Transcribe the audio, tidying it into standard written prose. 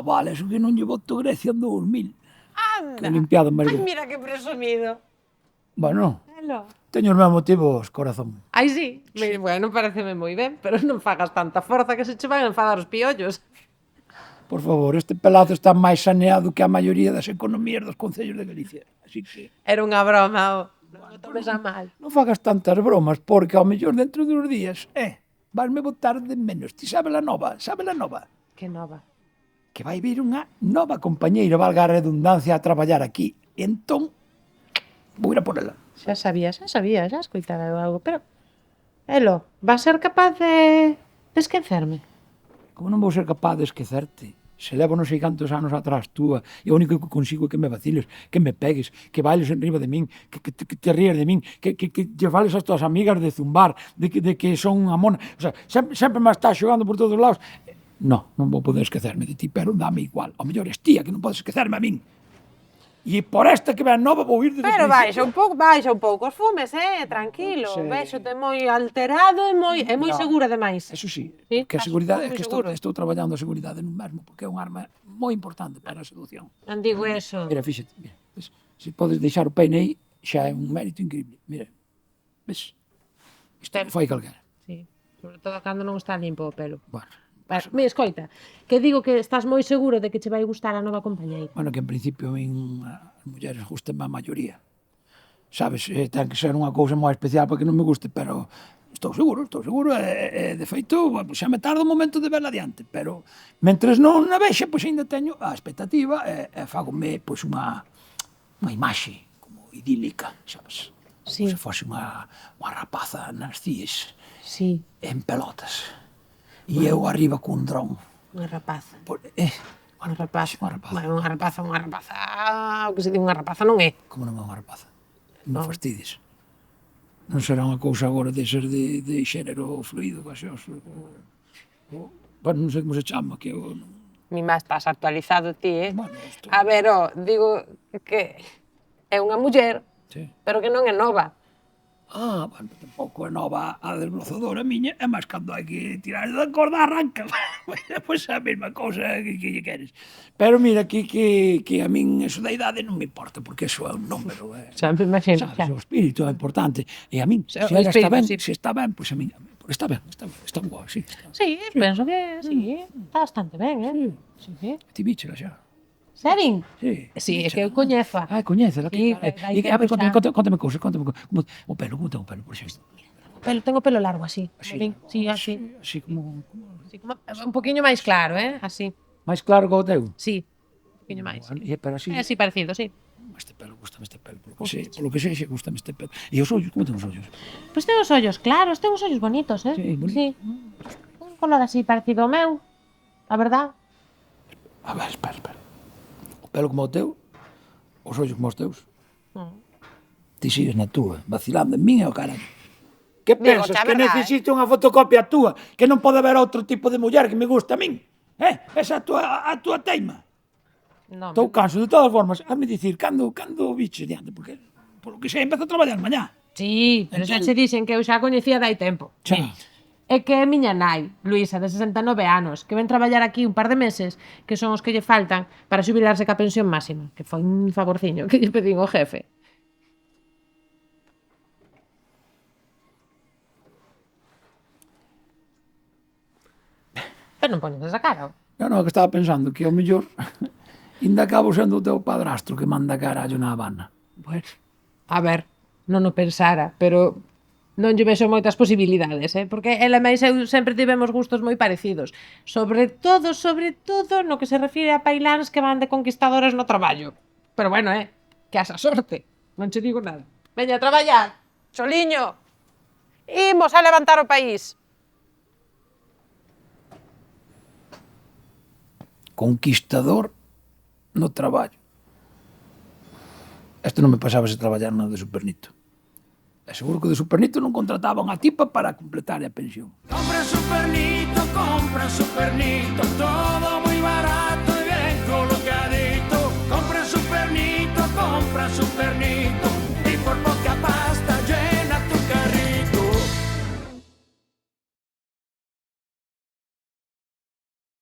vale, eso que non lle voto Grecia en 2000. Anda. Que limpiado máis Ai, grande. mira que presumido. Bueno, Velo. teño os meus motivos, corazón. Ai, sí. Bueno, pareceme moi ben, pero non fagas tanta forza que se che van a enfadar os piollos. Por favor, este pelazo está máis saneado que a maioría das economías dos concellos de Galicia. Así que Era unha broma, non o tomes a mal. non fagas tantas bromas, porque ao mellor dentro de uns días, vasme botar de menos. Ti sabe la nova? Que nova. Que vai vir unha nova compañeira, valga a redundancia, a traballar aquí. E entón, vou ir a por ela. Xa sabía, xa escoitara eu algo, pero... Elo, vas ser capaz de esquecerme? Como non vou ser capaz de esquecerte? Se levo non sei cantos anos atrás túa, e o único que consigo é que me vaciles, que me pegues, que bailes enriba de min, que te ríes de min, que lle fales as tuas amigas de zumbar, de que son unha mona. O sea, sempre me estás xogando por todos os lados. Non vou poder esquecerme de ti, pero dame igual. Ao mellor es tía que non podes esquecerme a min. E por esta que ven nova vou ir desde Pero principio. baixa un pouco os fumes, tranquilo. Sí. Vexote moi alterado e moi segura demais. Eso sí, Sí, que a estás seguridade, moi que seguro. estou traballando a seguridade nun mesmo, porque é un arma moi importante para a seducción. Non digo eso. Mira, fíxate, mira, ves, se podes deixar o peine aí, xa é un mérito increíble. Mira, ves, isto foi calquera. Sí, sobre todo cando non está limpo o pelo. Bueno, Escoita, que digo que estás moi seguro de que che vai gustar a nova compañeira. bueno, que en principio a min as mulleres gustan a maioría. Sabes, ten que ser unha cousa moi especial para que non me guste, pero estou seguro, de feito, xa me tarda un momento de verla adiante, pero mentres non a vexa, pois ainda teño a expectativa e fagome pois unha imaxe como idílica, sabes? Sí. Como se fose unha rapaza nas cíes, Sí, en pelotas, e eu arriba cun dron. unha rapaza. Unha rapaza. Unha rapaza. Bueno, unha rapaza... O que se di unha rapaza non é. Como non é unha rapaza? Non fastidies. Non será unha cousa agora de ser de xénero fluido, gaseoso. Bueno, non sei como se chama, que eu... Mi má estás actualizado ti, Bueno, isto... A ver, digo que é unha muller, Sí. pero que non é nova. Bueno, tampouco é nova a desbrozadora miña, é máis cando hai que tirar da corda arranca. Pois a mesma cousa que lle queres. Pero mira, que a min eso da idade non me importa, porque eso é un número. Xa me imagino. Sabes, o espírito é importante. E a min, se O ela está espírito, ben, sí. se está ben, pois a min está ben, está boa, sí. Sí, penso que sí, está bastante ben, Sí. Ti víchela xa. Serin? Sí, Sí, é que eu coñezo. coñécela, Sí, que cara. hai E, a ver, tempo xa. contame cousas. Como o pelo, como ten o pelo, por exemplo? Tengo pelo largo así. Así. Sí, así. Así como... Sí, como, un poquinho máis claro, así. máis claro que o teu. Sí, un poquinho máis. Bueno, pero así... É así parecido, sí. Este pelo, gustame este pelo, polo que sei, gustame este pelo. E os ollos, como ten os ollos? Pois ten os ollos claros, ten os ollos bonitos, Sí, bonito. Sí. Un color así parecido ao meu, a verdad. A ver, espera. O pelo como o teu, os ollos como os teus. Ti sigues na túa, vacilando en min e o carallo. Que Digo, pensas? xa, Que verdad, necesito unha fotocopia túa? Que non pode haber outro tipo de muller que me guste a min? Esa a túa teima? No, Estou canso, de todas formas. Hazme dicir, cando biches diante? Porque, polo que sei, empezo a traballar mañá. Sí, pero xa che dixen que eu xa coñecía dai tempo. Xa. É que é miña nai, Luisa, de 69 anos, que ven traballar aquí un par de meses, que son os que lle faltan para xubilarse ca pensión máxima, que foi un favorciño que lle pedín o jefe. Pero non poñes esa cara. Non, que estaba pensando que ao mellor ainda acabo sendo o teu padrastro que manda carallo na Habana. Bueno, a ver, non o pensara, pero non lle vexo moitas posibilidades, porque ela e máis eu sempre tivemos gustos moi parecidos. Sobre todo no que se refire a pailáns que van de conquistadores no traballo. Pero bueno, que asa sorte, non che digo nada. Veña a traballar, Choliño. Imos a levantar o país. Conquistador no traballo. Isto non me pasaba se traballar no de Supernito. E seguro que o de Supernito non contrataba unha tipa para completar a pensión. Compra Supernito, todo muy barato y bien colocadito. Compra Supernito,